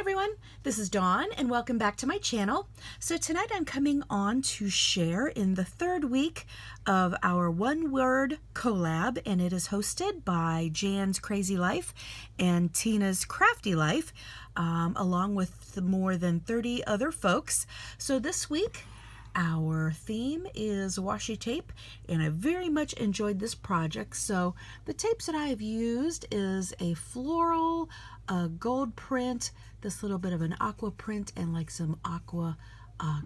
everyone, this is Dawn and welcome back to my channel. So tonight I'm coming on to share in the third week of our Word Collab, and it is hosted by JansCrazyLife and TinasCraftyLife, along with more than 30 other folks. So this week our theme is washi tape, and I very much enjoyed this project. So the tapes that I have used is a floral, a gold print, this little bit of an aqua print, and like some aqua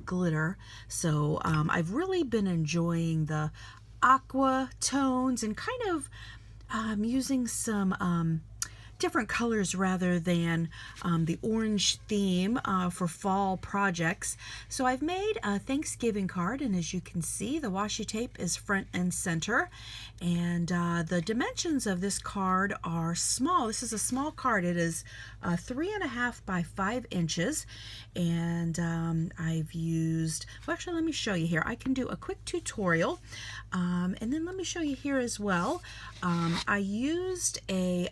glitter. So I've really been enjoying the aqua tones and kind of using some different colors rather than the orange theme for fall projects. So I've made a Thanksgiving card, and as you can see, the washi tape is front and center, and the dimensions of this card are small. This is a small card. It is 3.5 by 5 inches, and I've used, well, actually let me show you here. I can do a quick tutorial, and then let me show you here as well. I used a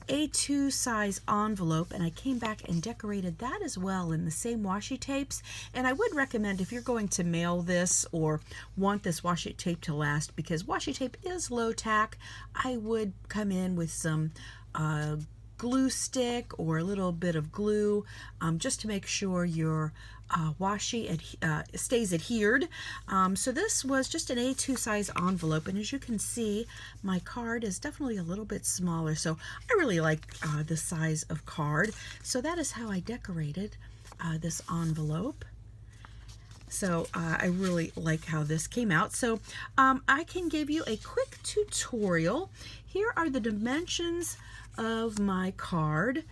A2 size envelope, and I came back and decorated that as well in the same washi tapes. And I would recommend, if you're going to mail this or want this washi tape to last, because washi tape is low tack, I would come in with some glue stick or a little bit of glue just to make sure your washi stays adhered. So this was just an A2 size envelope, and as you can see, my card is definitely a little bit smaller, so I really like this size of card. So that is how I decorated this envelope. So I really like how this came out. So I can give you a quick tutorial. Here are the dimensions of my card,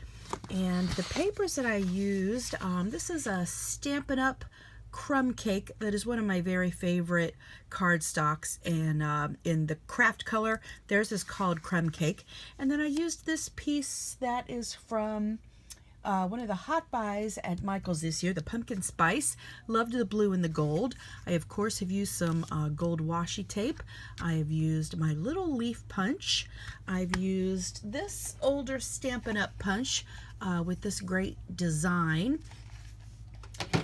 and the papers that I used. This is a Stampin' Up! Crumb Cake that is one of my very favorite cardstocks, and in the craft color, theirs is called Crumb Cake. And then I used this piece that is from one of the hot buys at Michael's this year, the pumpkin spice. Loved the blue and the gold. I of course have used some gold washi tape. I have used my little leaf punch. I've used this older Stampin' Up! Punch with this great design.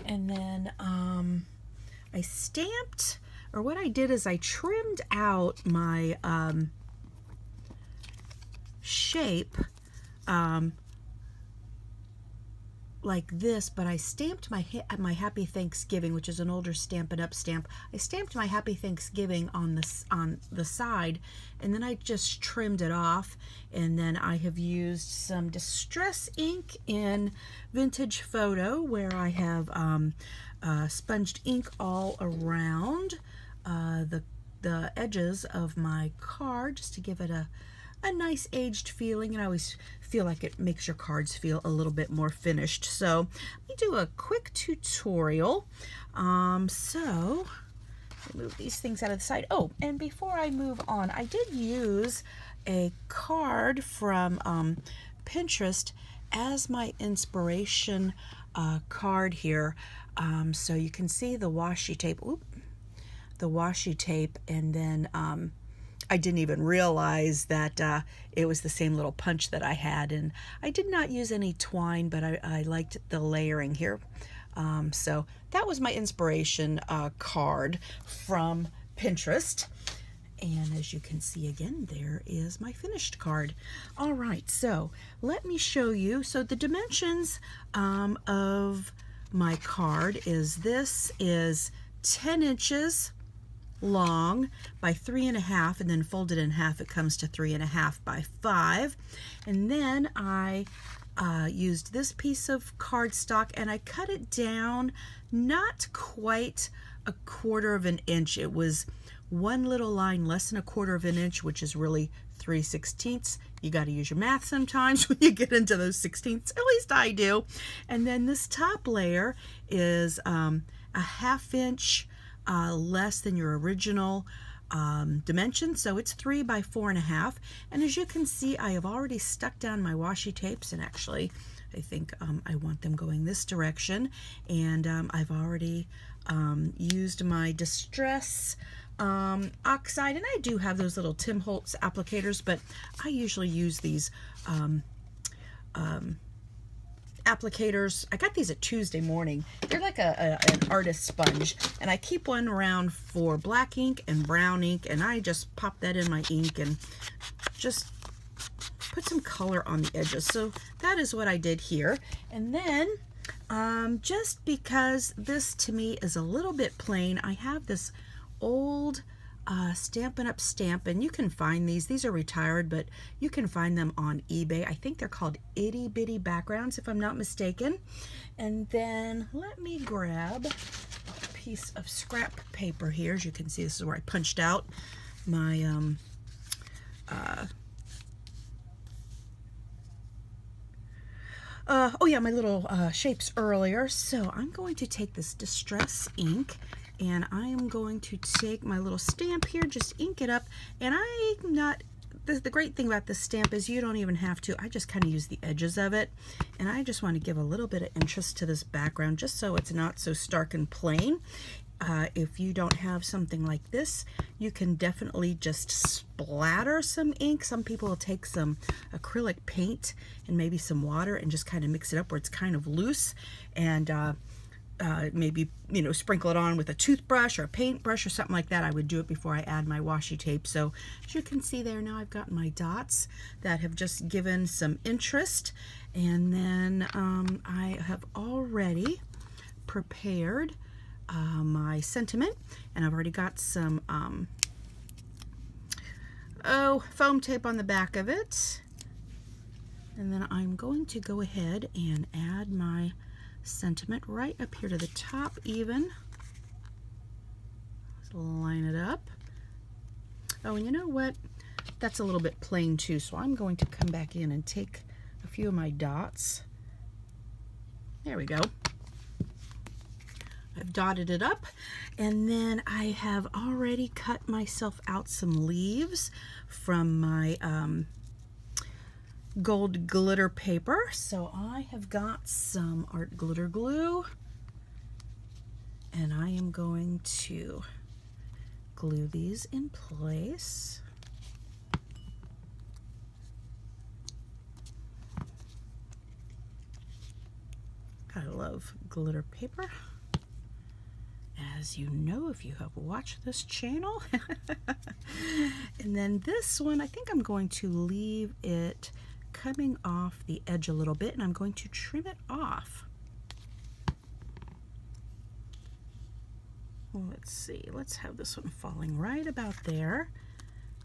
And then I stamped, or what I did is I trimmed out my shape like this, but I stamped my Happy Thanksgiving, which is an older Stampin' Up! Stamp. I stamped my Happy Thanksgiving on the side, and then I just trimmed it off. And then I have used some distress ink in Vintage Photo, where I have sponged ink all around the edges of my card, just to give it a nice aged feeling, and I always feel like it makes your cards feel a little bit more finished. So let me do a quick tutorial. So move these things out of the side. Oh, and before I move on, I did use a card from Pinterest as my inspiration card here. So you can see the washi tape. Oop, the washi tape, and then I didn't even realize that it was the same little punch that I had, and I did not use any twine, but I liked the layering here. So that was my inspiration card from Pinterest. And as you can see again, there is my finished card. All right, so let me show you. So the dimensions of my card is, this is 10 inches long by 3.5, and then folded in half it comes to 3.5 by 5. And then I used this piece of cardstock, and I cut it down not quite 1/4 of an inch. It was one little line less than 1/4 of an inch, which is really 3/16. You got to use your math sometimes when you get into those 16ths, at least I do. And then this top layer is a 1/2 inch less than your original dimension, so it's 3 by 4.5. And as you can see, I have already stuck down my washi tapes, and actually I think I want them going this direction. And I've already used my Distress oxide, and I do have those little Tim Holtz applicators, but I usually use these applicators. I got these at Tuesday Morning. They're like an artist sponge, and I keep one around for black ink and brown ink, and I just pop that in my ink and just put some color on the edges. So that is what I did here. And then just because this to me is a little bit plain, I have this old Stampin' Up! Stamp, and you can find these are retired, but you can find them on eBay. I think they're called Itty Bitty Backgrounds, if I'm not mistaken. And then let me grab a piece of scrap paper here. As you can see, this is where I punched out my my little shapes earlier. So I'm going to take this Distress ink, and I am going to take my little stamp here, just ink it up. And I'm not, the great thing about this stamp is you don't even have to, I just kind of use the edges of it. And I just want to give a little bit of interest to this background, just so it's not so stark and plain. If you don't have something like this, you can definitely just splatter some ink. Some people will take some acrylic paint and maybe some water and just kind of mix it up where it's kind of loose, and maybe, you know, sprinkle it on with a toothbrush or a paintbrush or something like that. I would do it before I add my washi tape. So as you can see there, now I've got my dots that have just given some interest. And then I have already prepared my sentiment, and I've already got some foam tape on the back of it. And then I'm going to go ahead and add my sentiment right up here to the top even. Let's line it up. Oh, and you know what? That's a little bit plain too, so I'm going to come back in and take a few of my dots. There we go. I've dotted it up, and then I have already cut myself out some leaves from my gold glitter paper. So I have got some art glitter glue, and I am going to glue these in place. I love glitter paper, as you know if you have watched this channel. And then this one, I think I'm going to leave it coming off the edge a little bit, and I'm going to trim it off. Well, let's see, let's have this one falling right about there.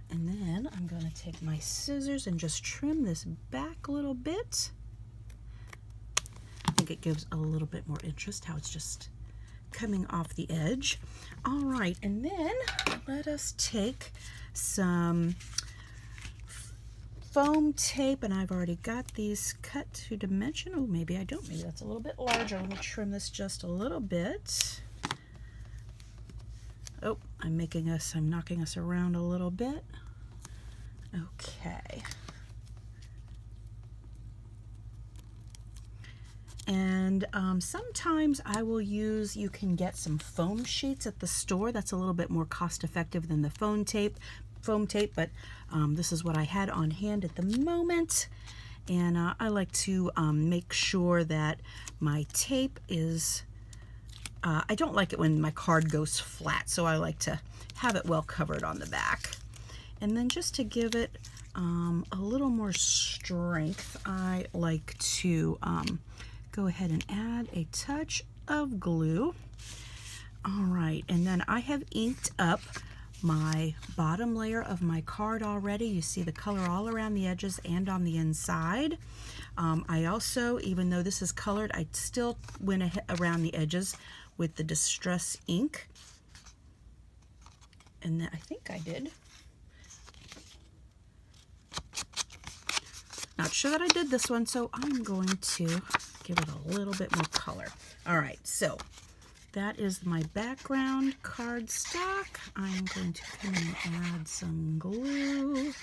And then I'm going to take my scissors and just trim this back a little bit. I think it gives a little bit more interest how it's just coming off the edge. All right, and then let us take some foam tape, and I've already got these cut to dimension. Oh, maybe I don't. Maybe that's a little bit larger. Let me trim this just a little bit. Oh, I'm knocking us around a little bit. Okay. And sometimes I will use, you can get some foam sheets at the store. That's a little bit more cost effective than the foam tape, but this is what I had on hand at the moment. And I like to make sure that my tape is, I don't like it when my card goes flat, so I like to have it well covered on the back. And then just to give it a little more strength, I like to go ahead and add a touch of glue. All right, and then I have inked up my bottom layer of my card already. You see the color all around the edges and on the inside. I also, even though this is colored, I still went around the edges with the Distress ink. And then I think I did. Not sure that I did this one, so I'm going to give it a little bit more color. All right, so that is my background cardstock. I'm going to come in and add some glue.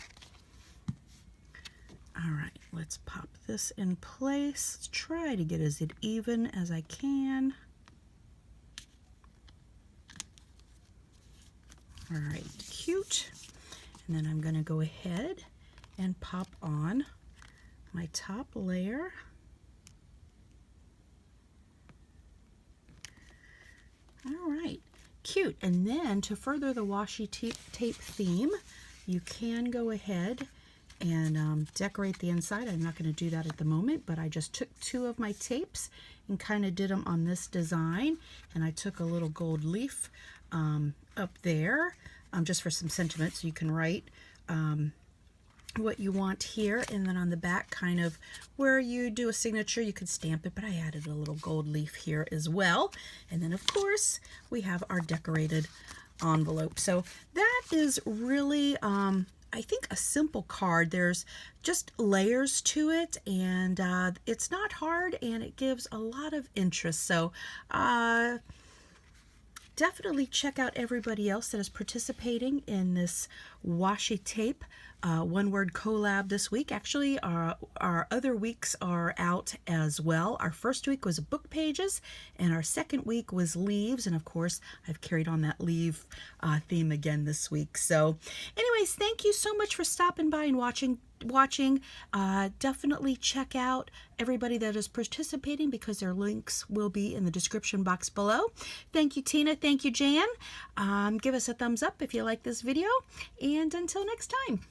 All right, let's pop this in place. Let's try to get as even as I can. All right, cute. And then I'm going to go ahead and pop on my top layer. cute. And then to further the washi tape theme, you can go ahead and decorate the inside. I'm not going to do that at the moment, but I just took 2 of my tapes and kind of did them on this design. And I took a little gold leaf up there just for some sentiment, so you can write what you want here. And then on the back, kind of where you do a signature, you could stamp it, but I added a little gold leaf here as well. And then of course we have our decorated envelope. So that is really I think a simple card. There's just layers to it, and it's not hard, and it gives a lot of interest. So definitely check out everybody else that is participating in this washi tape one word collab this week. Actually, our other weeks are out as well. Our first week was book pages, and our second week was leaves. And of course, I've carried on that leaf theme again this week. So anyways, thank you so much for stopping by and watching. Definitely check out everybody that is participating, because their links will be in the description box below. Thank you, Tina. Thank you, Jan. Give us a thumbs up if you like this video, and until next time.